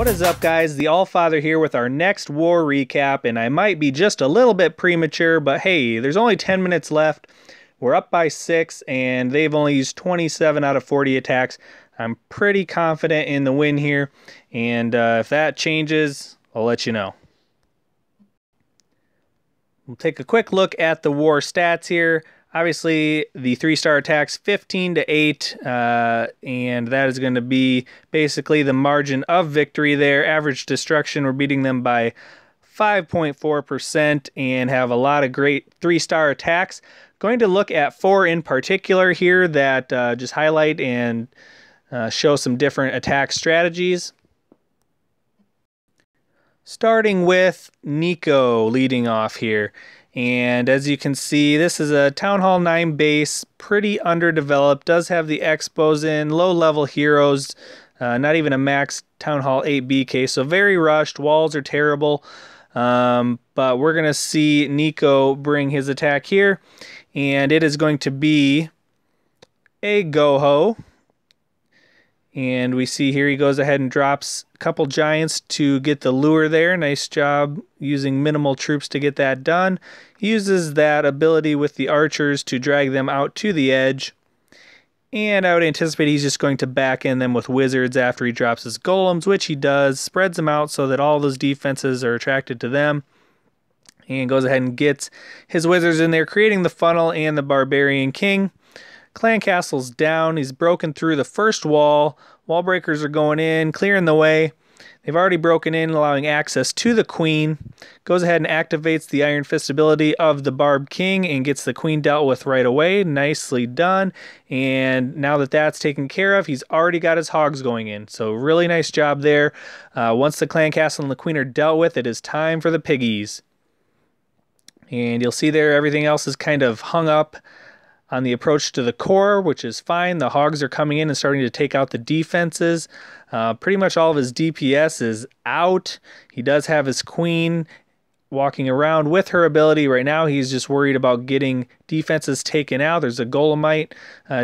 What is up, guys? The Allfather here with our next war recap, and I might be just a little bit premature, but hey, there's only 10 minutes left. We're up by 6, and they've only used 27 out of 40 attacks. I'm pretty confident in the win here, and if that changes, I'll let you know. We'll take a quick look at the war stats here. Obviously, the 3-star attacks 15 to 8, and that is going to be basically the margin of victory there. Average destruction, we're beating them by 5.4% and have a lot of great 3-star attacks. Going to look at 4 in particular here that just highlight and show some different attack strategies. Starting with Nico leading off here. And as you can see, this is a Town Hall 9 base, pretty underdeveloped, does have the expos in, low-level heroes, not even a max Town Hall 8 BK, so very rushed, walls are terrible, but we're going to see Nico bring his attack here, and it is going to be a GoHo. And we see here he goes ahead and drops a couple giants to get the lure there. Nice job using minimal troops to get that done. He uses that ability with the archers to drag them out to the edge. And I would anticipate he's just going to back in them with wizards after he drops his golems, which he does. Spreads them out so that all those defenses are attracted to them. And goes ahead and gets his wizards in there, creating the funnel and the barbarian king. Clan castle's down. He's broken through the first wall. Wall breakers are going in, clearing the way. They've already broken in, allowing access to the queen. Goes ahead and activates the Iron Fist ability of the Barb King and gets the queen dealt with right away. Nicely done. And now that that's taken care of, he's already got his hogs going in. So really nice job there. Once the clan castle and the queen are dealt with, it is time for the piggies. And you'll see there everything else is kind of hung up on the approach to the core, which is fine. The hogs are coming in and starting to take out the defenses. Pretty much all of his DPS is out. He does have his queen walking around with her ability. Right now he's just worried about getting defenses taken out. There's a Golemite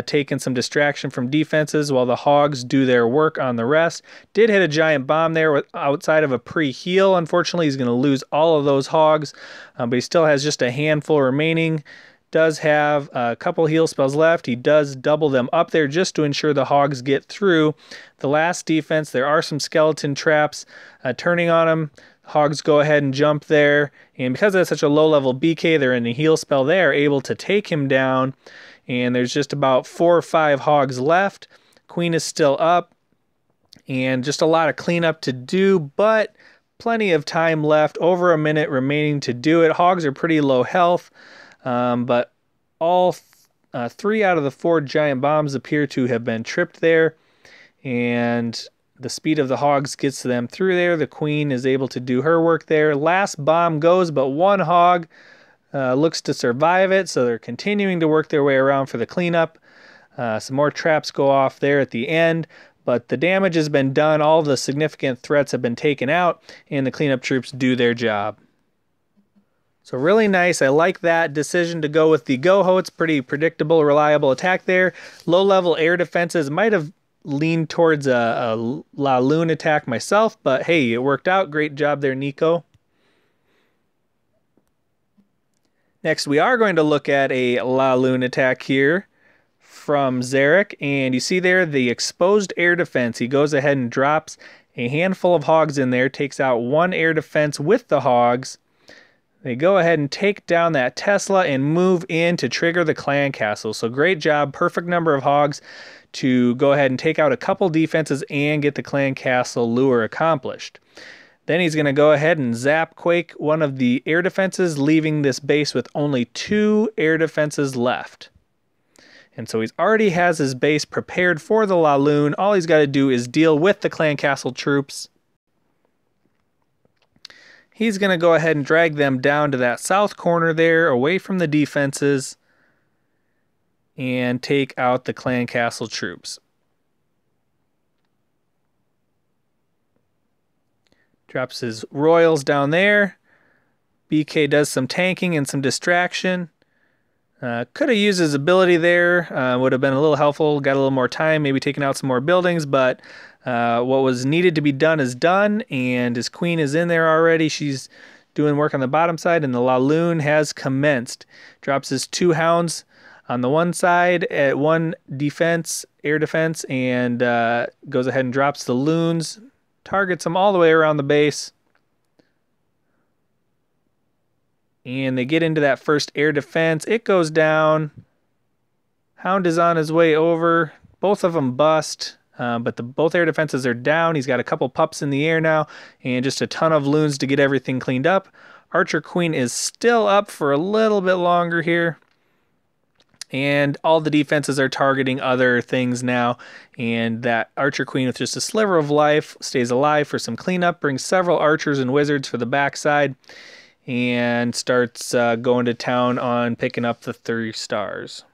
taking some distraction from defenses while the hogs do their work on the rest. Did hit a giant bomb there outside of a pre-heal. Unfortunately, he's going to lose all of those hogs, but he still has just a handful remaining. Does have a couple heal spells left. He does double them up there just to ensure the hogs get through. The last defense, there are some skeleton traps turning on him. Hogs go ahead and jump there. And because that's such a low level BK, they're in a heal spell. They are able to take him down. And there's just about 4 or 5 hogs left. Queen is still up. And just a lot of cleanup to do, but plenty of time left. Over a minute remaining to do it. Hogs are pretty low health. But all 3 out of the 4 giant bombs appear to have been tripped there, and the speed of the hogs gets them through there. The queen is able to do her work there. Last bomb goes, but 1 hog looks to survive it, so they're continuing to work their way around for the cleanup. Some more traps go off there at the end, but the damage has been done. All the significant threats have been taken out, and the cleanup troops do their job. So really nice. I like that decision to go with the GoHo. It's pretty predictable, reliable attack there. Low-level air defenses. Might have leaned towards a LavaLoonion attack myself, but hey, it worked out. Great job there, Nico. Next, we are going to look at a LavaLoonion attack here from Zarek. And you see there the exposed air defense. He goes ahead and drops a handful of hogs in there, takes out 1 air defense with the hogs. They go ahead and take down that Tesla and move in to trigger the clan castle. So great job, perfect number of hogs to go ahead and take out a couple defenses and get the clan castle lure accomplished. Then he's going to go ahead and zap quake one of the air defenses, leaving this base with only 2 air defenses left. And so he already has his base prepared for the LavaLoonion. All he's got to do is deal with the clan castle troops. He's going to go ahead and drag them down to that south corner there, away from the defenses, and take out the clan castle troops. Drops his royals down there. BK does some tanking and some distraction. Could have used his ability there. Would have been a little helpful. Got a little more time, maybe taking out some more buildings, but what was needed to be done is done, and his queen is in there already. She's doing work on the bottom side, and the LavaLoon has commenced. Drops his 2 hounds on the one side at 1 defense, air defense, and goes ahead and drops the loons, targets them all the way around the base. And they get into that first air defense. It goes down. Hound is on his way over. Both of them bust, but both air defenses are down. He's got a couple pups in the air now, and just a ton of loons to get everything cleaned up. Archer Queen is still up for a little bit longer here. And all the defenses are targeting other things now. And that Archer Queen with just a sliver of life stays alive for some cleanup, brings several archers and wizards for the backside, and starts going to town on picking up the 3 stars.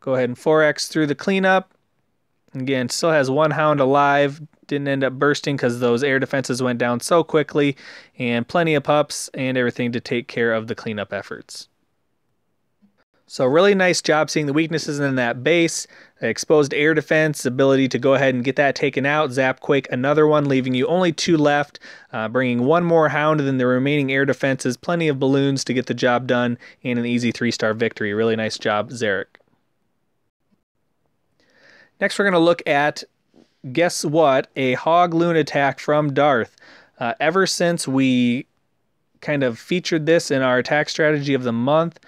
Go ahead and 4x through the cleanup. Again, still has 1 hound alive. Didn't end up bursting because those air defenses went down so quickly, and plenty of pups and everything to take care of the cleanup efforts. So really nice job seeing the weaknesses in that base. Exposed air defense, ability to go ahead and get that taken out. Zap Quake another one, leaving you only 2 left. Bringing 1 more hound than the remaining air defenses. Plenty of balloons to get the job done, and an easy 3-star victory. Really nice job, Zarek. Next we're going to look at, guess what, a HogLoon attack from Darth. Ever since we kind of featured this in our attack strategy of the month,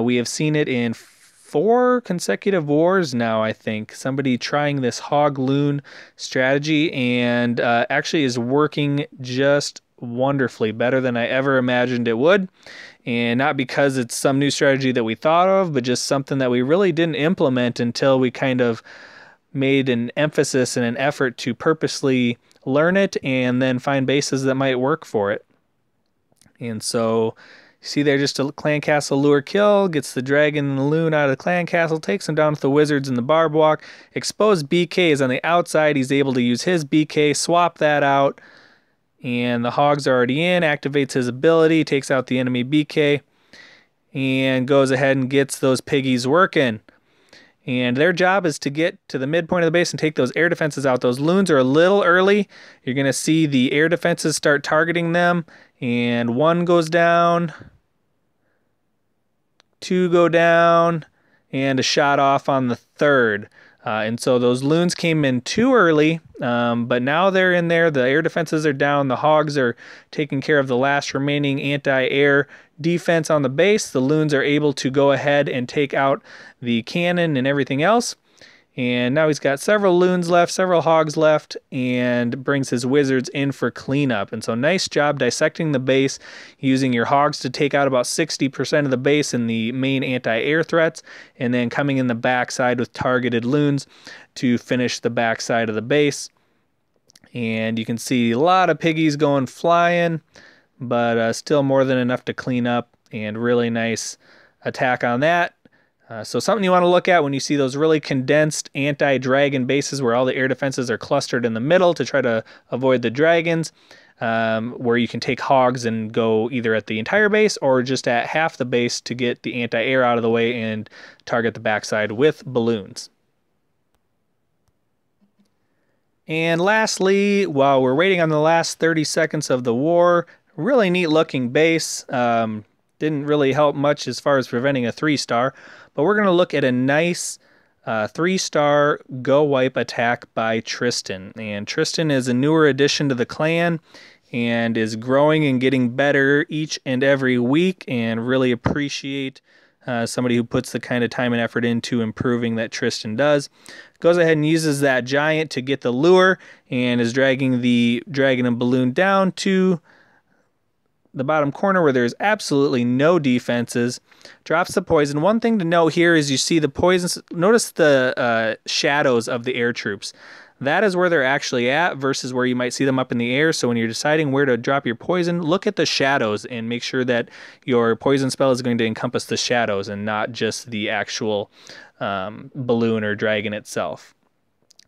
we have seen it in 4 consecutive wars now, I think. Somebody trying this HogLoon strategy, and actually is working just wonderfully, better than I ever imagined it would. And not because it's some new strategy that we thought of, but just something that we really didn't implement until we kind of made an emphasis and an effort to purposely learn it and then find bases that might work for it. And so see there, just a clan castle lure kill, gets the dragon and the loon out of the clan castle, takes him down with the wizards and the barb walk. Exposed BK is on the outside. He's able to use his BK, swap that out, and the hogs are already in, activates his ability, takes out the enemy BK, and goes ahead and gets those piggies working. And their job is to get to the midpoint of the base and take those air defenses out. Those loons are a little early. You're going to see the air defenses start targeting them. And 1 goes down, 2 go down, and a shot off on the 3rd. And so those loons came in too early, but now they're in there. The air defenses are down. The hogs are taking care of the last remaining anti-air defense on the base. The loons are able to go ahead and take out the cannon and everything else. And now he's got several loons left, several hogs left, and brings his wizards in for cleanup. And so nice job dissecting the base, using your hogs to take out about 60% of the base in the main anti-air threats, and then coming in the backside with targeted loons to finish the backside of the base. And you can see a lot of piggies going flying, but still more than enough to clean up, and really nice attack on that. So something you want to look at when you see those really condensed anti-dragon bases where all the air defenses are clustered in the middle to try to avoid the dragons, where you can take hogs and go either at the entire base or just at half the base to get the anti-air out of the way and target the backside with balloons. And lastly, while we're waiting on the last 30 seconds of the war, really neat looking base. Didn't really help much as far as preventing a 3-star, but we're going to look at a nice 3-star Go Wipe attack by Tristan. And Tristan is a newer addition to the clan and is growing and getting better each and every week, and really appreciate somebody who puts the kind of time and effort into improving that Tristan does. Goes ahead and uses that giant to get the lure and is dragging the dragon and balloon down to the bottom corner where there's absolutely no defenses. Drops the poison. One thing to note here is you see the poisons. Notice the shadows of the air troops. That is where they're actually at versus where you might see them up in the air. So when you're deciding where to drop your poison, look at the shadows and make sure that your poison spell is going to encompass the shadows and not just the actual balloon or dragon itself.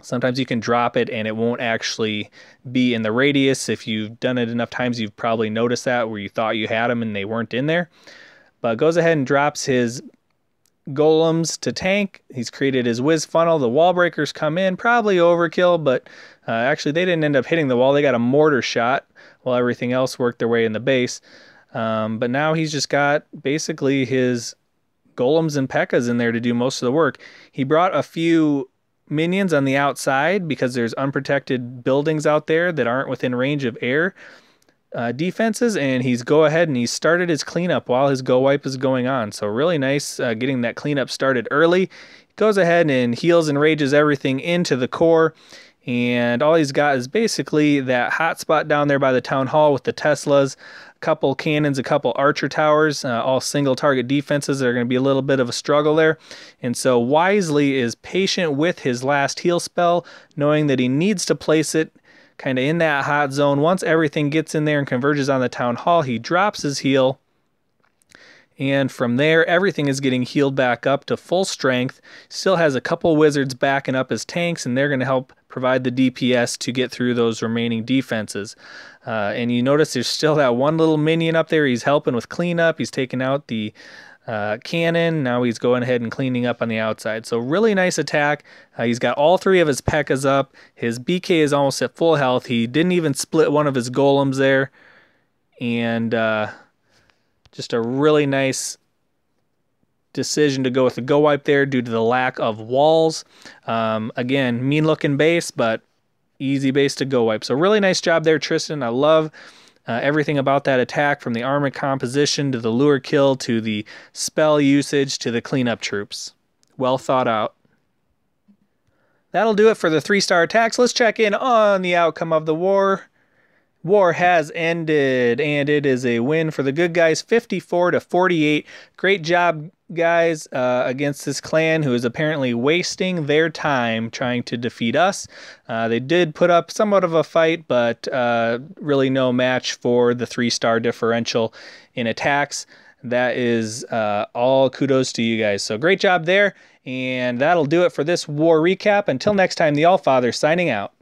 Sometimes you can drop it and it won't actually be in the radius. If you've done it enough times, you've probably noticed that, where you thought you had them and they weren't in there. But goes ahead and drops his golems to tank. He's created his whiz funnel. The wall breakers come in, probably overkill, but actually they didn't end up hitting the wall. They got a mortar shot while everything else worked their way in the base. But now he's just got basically his golems and pekkas in there to do most of the work. He brought a few minions on the outside because there's unprotected buildings out there that aren't within range of air defenses, and he's started his cleanup while his go wipe is going on. So really nice getting that cleanup started early. He goes ahead and heals and rages everything into the core, and all he's got is basically that hot spot down there by the town hall with the Teslas, a couple cannons, a couple archer towers, all single target defenses that are going to be a little bit of a struggle there. And so wisely is patient with his last heal spell, knowing that he needs to place it kind of in that hot zone. Once everything gets in there and converges on the town hall, he drops his heal, and from there everything is getting healed back up to full strength. Still has a couple wizards backing up his tanks, and they're going to help provide the DPS to get through those remaining defenses. And you notice there's still that one little minion up there. He's helping with cleanup. He's taking out the cannon. Now he's going ahead and cleaning up on the outside. So really nice attack. He's got all three of his pekkas up. His BK is almost at full health. He didn't even split one of his golems there. And just a really nice decision to go with the go wipe there due to the lack of walls. Again, mean looking base, but easy base to go wipe. So really nice job there, Tristan. I love everything about that attack, from the armor composition to the lure kill to the spell usage to the cleanup troops. Well thought out. That'll do it for the 3-star attacks. Let's check in on the outcome of the war. War has ended, and it is a win for the good guys, 54-48. Great job, guys, against this clan who is apparently wasting their time trying to defeat us. They did put up somewhat of a fight, but really no match for the 3-star differential in attacks. That is all kudos to you guys. So great job there, and that'll do it for this war recap. Until next time, the Allfather signing out.